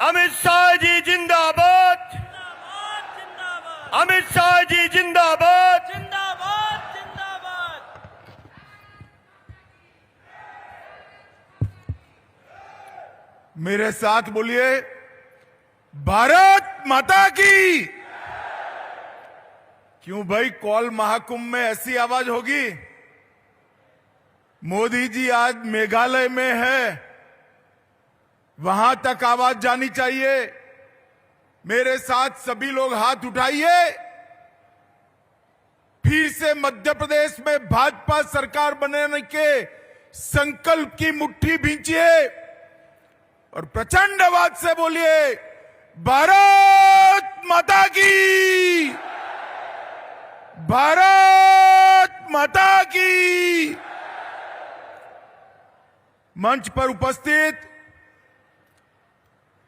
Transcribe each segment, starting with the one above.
अमित शाह जी जिंदाबाद। जिंदाबाद जिंदाबाद अमित शाह जी जिंदाबाद। जिंदाबाद जिंदाबाद। मेरे साथ बोलिए, भारत माता की। क्यों भाई, कौल महाकुंभ में ऐसी आवाज होगी? मोदी जी आज मेघालय में है, वहां तक आवाज जानी चाहिए। मेरे साथ सभी लोग हाथ उठाइए। फिर से मध्य प्रदेश में भाजपा सरकार बनाने के संकल्प की मुट्ठी भींचिए और प्रचंड आवाज से बोलिए, भारत माता की, भारत माता की। मंच पर उपस्थित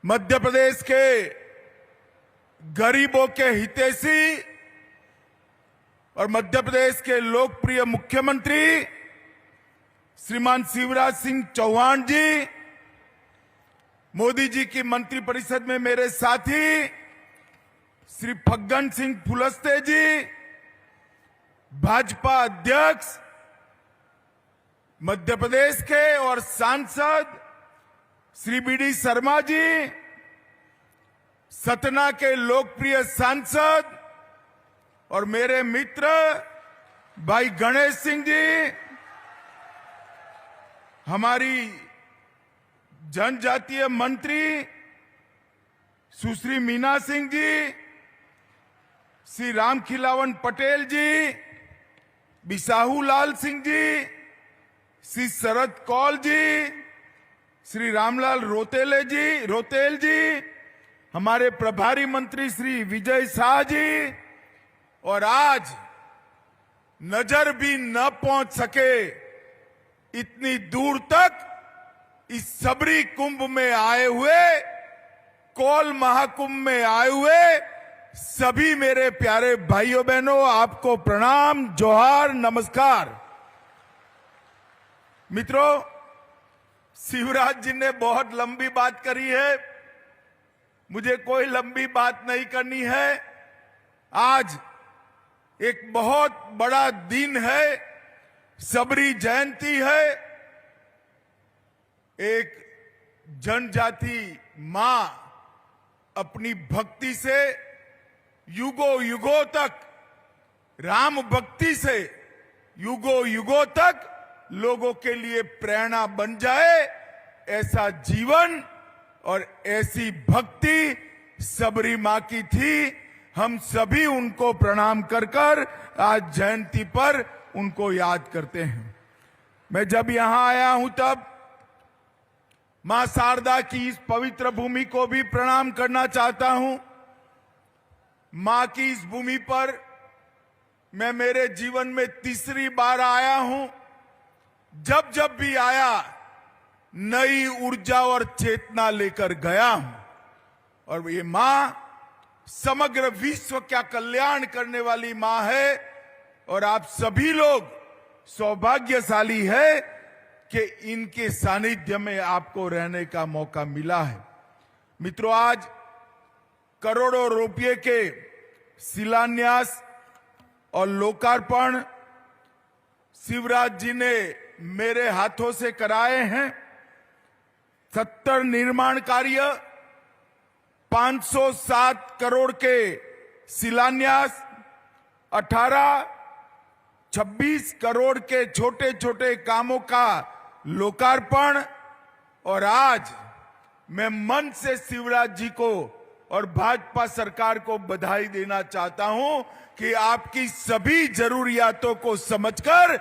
मध्य प्रदेश के गरीबों के हितैषी और मध्य प्रदेश के लोकप्रिय मुख्यमंत्री श्रीमान शिवराज सिंह चौहान जी, मोदी जी की मंत्रिपरिषद में मेरे साथी श्री फग्गन सिंह कुलस्ते जी, भाजपा अध्यक्ष मध्य प्रदेश के और सांसद श्री बीडी शर्मा जी, सतना के लोकप्रिय सांसद और मेरे मित्र भाई गणेश सिंह जी, हमारी जनजातीय मंत्री सुश्री मीना सिंह जी, श्री रामखिलावन पटेल जी, बिसाहू लाल सिंह जी, श्री शरद कौल जी, श्री रामलाल रोतेल जी, हमारे प्रभारी मंत्री श्री विजय शाह जी, और आज नजर भी न पहुंच सके इतनी दूर तक इस सबरी कुंभ में आए हुए, कौल महाकुंभ में आए हुए सभी मेरे प्यारे भाइयों बहनों, आपको प्रणाम, जोहार, नमस्कार। मित्रों, शिवराज जी ने बहुत लंबी बात करी है, मुझे कोई लंबी बात नहीं करनी है। आज एक बहुत बड़ा दिन है, सबरी जयंती है। एक जनजाति मां अपनी भक्ति से युगों युगों तक, राम भक्ति से युगों युगों तक लोगों के लिए प्रेरणा बन जाए, ऐसा जीवन और ऐसी भक्ति सबरी मां की थी। हम सभी उनको प्रणाम कर कर आज जयंती पर उनको याद करते हैं। मैं जब यहां आया हूं तब मां शारदा की इस पवित्र भूमि को भी प्रणाम करना चाहता हूं। मां की इस भूमि पर मैं मेरे जीवन में तीसरी बार आया हूं। जब जब भी आया नई ऊर्जा और चेतना लेकर गया हूं, और ये मां समग्र विश्व का कल्याण करने वाली मां है, और आप सभी लोग सौभाग्यशाली है कि इनके सानिध्य में आपको रहने का मौका मिला है। मित्रों, आज करोड़ों रुपये के शिलान्यास और लोकार्पण शिवराज जी ने मेरे हाथों से कराए हैं। 70 निर्माण कार्य, 507 करोड़ के शिलान्यास, 26 करोड़ के छोटे छोटे कामों का लोकार्पण, और आज मैं मन से शिवराज जी को और भाजपा सरकार को बधाई देना चाहता हूं कि आपकी सभी जरूरियातों को समझकर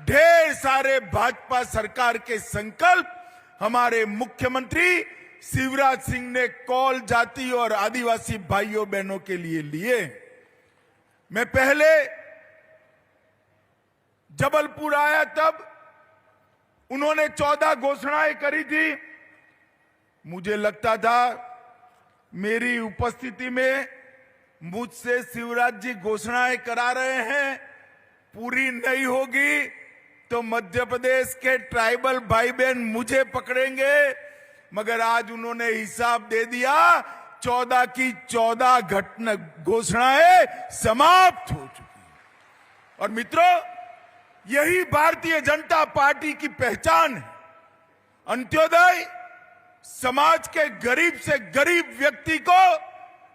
ढेर सारे भाजपा सरकार के संकल्प हमारे मुख्यमंत्री शिवराज सिंह ने कौल जाति और आदिवासी भाइयों बहनों के लिए लिए। मैं पहले जबलपुर आया तब उन्होंने 14 घोषणाएं करी थी। मुझे लगता था मेरी उपस्थिति में मुझसे शिवराज जी घोषणाएं करा रहे हैं, पूरी नहीं होगी तो मध्य प्रदेश के ट्राइबल भाई बहन मुझे पकड़ेंगे मगर आज उन्होंने हिसाब दे दिया। 14 की 14 घटना घोषणाएं समाप्त हो चुकी हैं। और मित्रों, यही भारतीय जनता पार्टी की पहचान है। अंत्योदय, समाज के गरीब से गरीब व्यक्ति को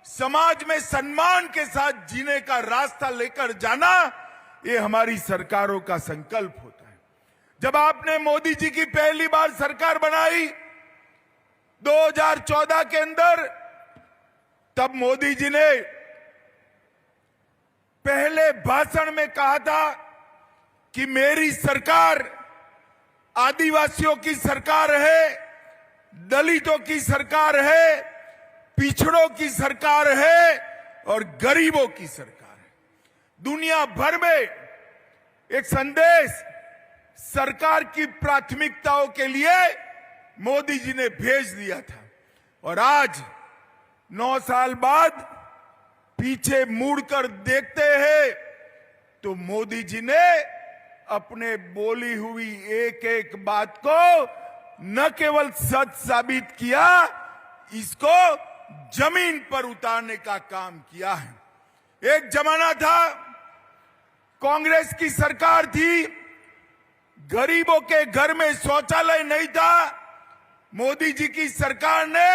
समाज में सम्मान के साथ जीने का रास्ता लेकर जाना, ये हमारी सरकारों का संकल्प होता है। जब आपने मोदी जी की पहली बार सरकार बनाई 2014 के अंदर, तब मोदी जी ने पहले भाषण में कहा था कि मेरी सरकार आदिवासियों की सरकार है, दलितों की सरकार है, पिछड़ों की सरकार है और गरीबों की सरकार है। दुनिया भर में एक संदेश सरकार की प्राथमिकताओं के लिए मोदी जी ने भेज दिया था। और आज 9 साल बाद पीछे मुड़कर देखते हैं तो मोदी जी ने अपने बोली हुई एक एक बात को न केवल सच साबित किया, इसको जमीन पर उतारने का काम किया है। एक जमाना था, कांग्रेस की सरकार थी, गरीबों के घर में शौचालय नहीं था। मोदी जी की सरकार ने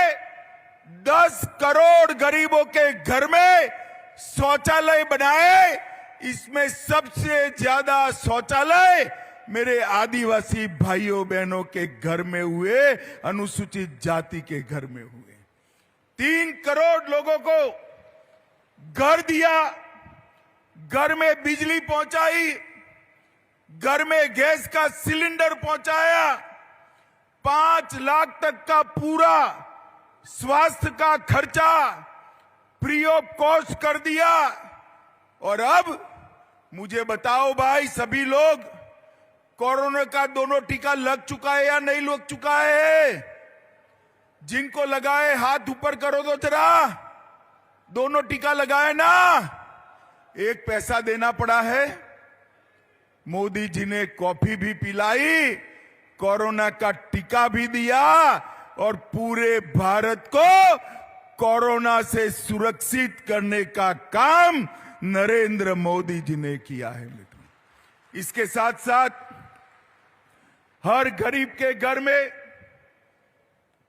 10 करोड़ गरीबों के घर में शौचालय बनाए। इसमें सबसे ज्यादा शौचालय मेरे आदिवासी भाइयों बहनों के घर में हुए, अनुसूचित जाति के घर में हुए। 3 करोड़ लोगों को घर दिया, घर में बिजली पहुंचाई, घर में गैस का सिलेंडर पहुंचाया, 5 लाख तक का पूरा स्वास्थ्य का खर्चा फ्री ऑफ कॉस्ट कर दिया। और अब मुझे बताओ भाई, सभी लोग, कोरोना का दोनों टीका लग चुका है या नहीं लग चुका है? जिनको लगाए हाथ ऊपर करो तो जरा। दोनों टीका लगाए ना? एक पैसा देना पड़ा है। मोदी जी ने कॉफी भी पिलाई, कोरोना का टीका भी दिया और पूरे भारत को कोरोना से सुरक्षित करने का काम नरेंद्र मोदी जी ने किया है। मित्रों, इसके साथ साथ हर गरीब के घर में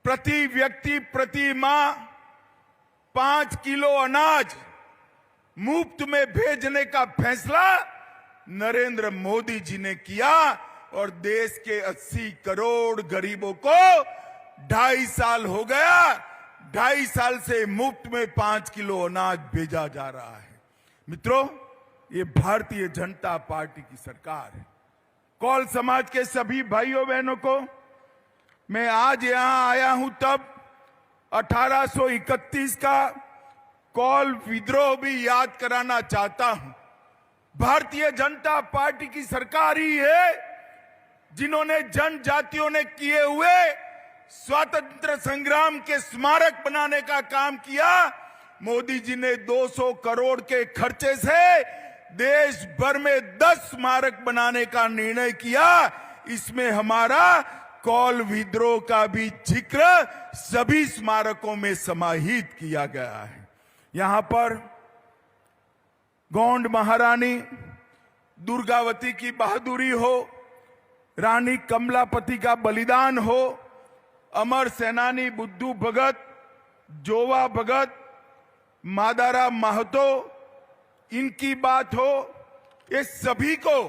प्रति व्यक्ति प्रति माह 5 किलो अनाज मुफ्त में भेजने का फैसला नरेंद्र मोदी जी ने किया। और देश के 80 करोड़ गरीबों को 2.5 साल हो गया, 2.5 साल से मुफ्त में 5 किलो अनाज भेजा जा रहा है। मित्रों, ये भारतीय जनता पार्टी की सरकार है। कौल समाज के सभी भाइयों बहनों को मैं आज यहां आया हूं तब 1831 का कौल विद्रोह भी याद कराना चाहता हूं। भारतीय जनता पार्टी की सरकार ही है जिन्होंने जनजातियों ने किए हुए स्वतंत्र संग्राम के स्मारक बनाने का काम किया। मोदी जी ने 200 करोड़ के खर्चे से देश भर में 10 स्मारक बनाने का निर्णय किया। इसमें हमारा कौल विद्रोह का भी जिक्र सभी स्मारकों में समाहित किया गया है। यहां पर गोंड महारानी दुर्गावती की बहादुरी हो, रानी कमलापति का बलिदान हो, अमर सेनानी बुद्धू भगत, जोवा भगत, मादारा महतो, इनकी बात हो, ये सभी को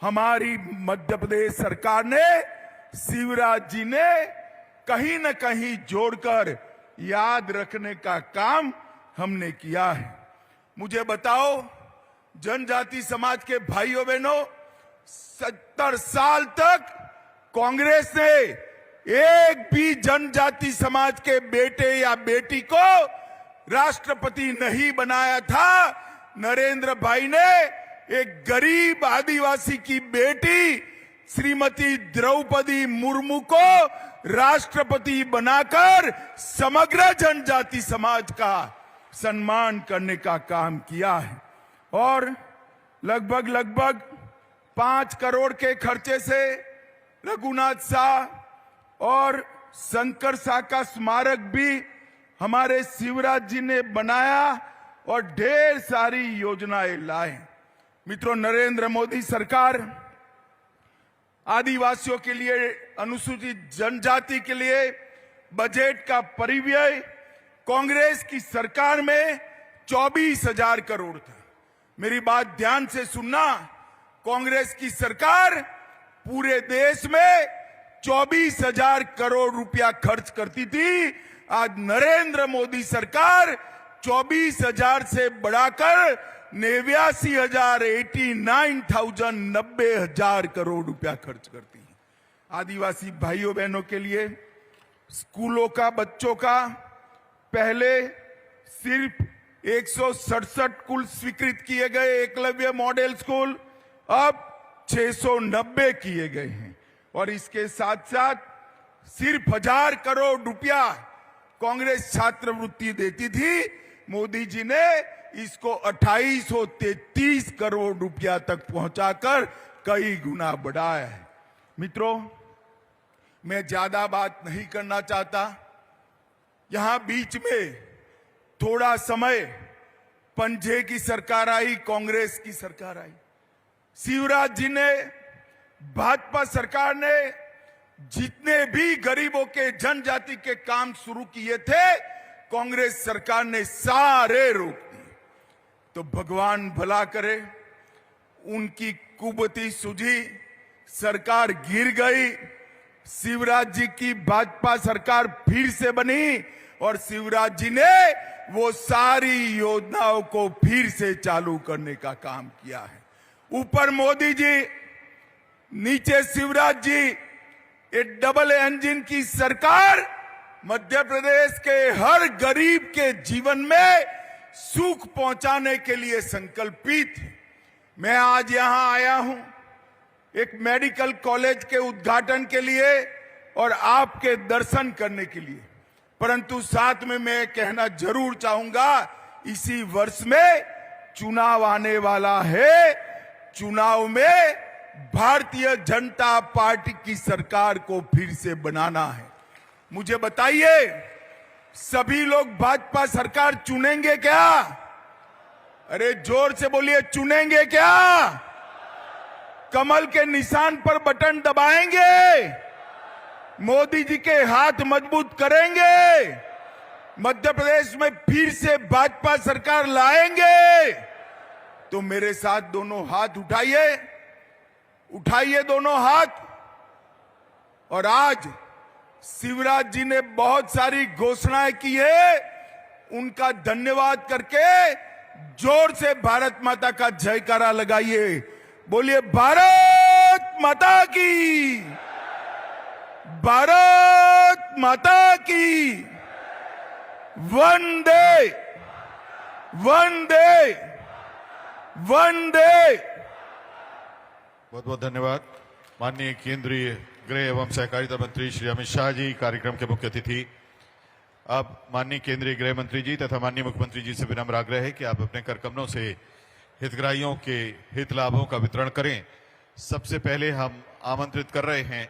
हमारी मध्य प्रदेश सरकार ने, शिवराज जी ने कहीं न कहीं जोड़कर याद रखने का काम हमने किया है। मुझे बताओ, जनजाति समाज के भाइयों बहनों, 70 साल तक कांग्रेस ने एक भी जनजाति समाज के बेटे या बेटी को राष्ट्रपति नहीं बनाया था। नरेंद्र भाई ने एक गरीब आदिवासी की बेटी श्रीमती द्रौपदी मुर्मू को राष्ट्रपति बनाकर समग्र जनजाति समाज का सम्मान करने का काम किया है। और लगभग 5 करोड़ के खर्चे से रघुनाथ शाह और शंकरसा का स्मारक भी हमारे शिवराज जी ने बनाया और ढेर सारी योजनाएं लाए। मित्रों, नरेंद्र मोदी सरकार आदिवासियों के लिए, अनुसूचित जनजाति के लिए बजट का परिव्यय कांग्रेस की सरकार में 24,000 करोड़ था। मेरी बात ध्यान से सुनना, कांग्रेस की सरकार पूरे देश में 24,000 करोड़ रुपया खर्च करती थी। आज नरेंद्र मोदी सरकार 24,000 से बढ़ाकर 89,000 90,000 करोड़ रुपया खर्च करती है। आदिवासी भाइयों बहनों के लिए स्कूलों का, बच्चों का पहले सिर्फ 167 कुल स्वीकृत किए गए एकलव्य मॉडल स्कूल, अब 690 किए गए हैं। और इसके साथ साथ सिर्फ 1,000 करोड़ रुपया कांग्रेस छात्रवृत्ति देती थी, मोदी जी ने इसको 2833 करोड़ रुपया तक पहुंचाकर कई गुना बढ़ाया है। मित्रों, मैं ज्यादा बात नहीं करना चाहता। यहां बीच में थोड़ा समय पंजे की सरकार आई, कांग्रेस की सरकार आई। शिवराज जी ने, भाजपा सरकार ने जितने भी गरीबों के, जनजाति के काम शुरू किए थे, कांग्रेस सरकार ने सारे रोक दिए। तो भगवान भला करे, उनकी कुबती सूझी, सरकार गिर गई। शिवराज जी की भाजपा सरकार फिर से बनी और शिवराज जी ने वो सारी योजनाओं को फिर से चालू करने का काम किया है। ऊपर मोदी जी, नीचे शिवराज जी, ये डबल इंजन की सरकार मध्य प्रदेश के हर गरीब के जीवन में सुख पहुंचाने के लिए संकल्पित है। मैं आज यहां आया हूं एक मेडिकल कॉलेज के उद्घाटन के लिए और आपके दर्शन करने के लिए, परंतु साथ में मैं कहना जरूर चाहूंगा, इसी वर्ष में चुनाव आने वाला है। चुनाव में भारतीय जनता पार्टी की सरकार को फिर से बनाना है। मुझे बताइए, सभी लोग भाजपा सरकार चुनेंगे क्या? अरे जोर से बोलिए, चुनेंगे क्या? कमल के निशान पर बटन दबाएंगे? मोदी जी के हाथ मजबूत करेंगे? मध्य प्रदेश में फिर से भाजपा सरकार लाएंगे? तो मेरे साथ दोनों हाथ उठाइए, उठाइए दोनों हाथ। और आज शिवराज जी ने बहुत सारी घोषणाएं की है, उनका धन्यवाद करके जोर से भारत माता का जयकारा लगाइए। बोलिए, भारत माता की, भारत माता की, वंदे वंदे वंदे। बहुत बहुत धन्यवाद। माननीय केंद्रीय गृह एवं सहकारिता मंत्री श्री अमित शाह जी कार्यक्रम के मुख्य अतिथि। अब माननीय केंद्रीय गृह मंत्री जी तथा माननीय मुख्यमंत्री जी से विनम्र आग्रह है कि आप अपने कर कमलों से हितग्राहियों के हित लाभों का वितरण करें। सबसे पहले हम आमंत्रित कर रहे हैं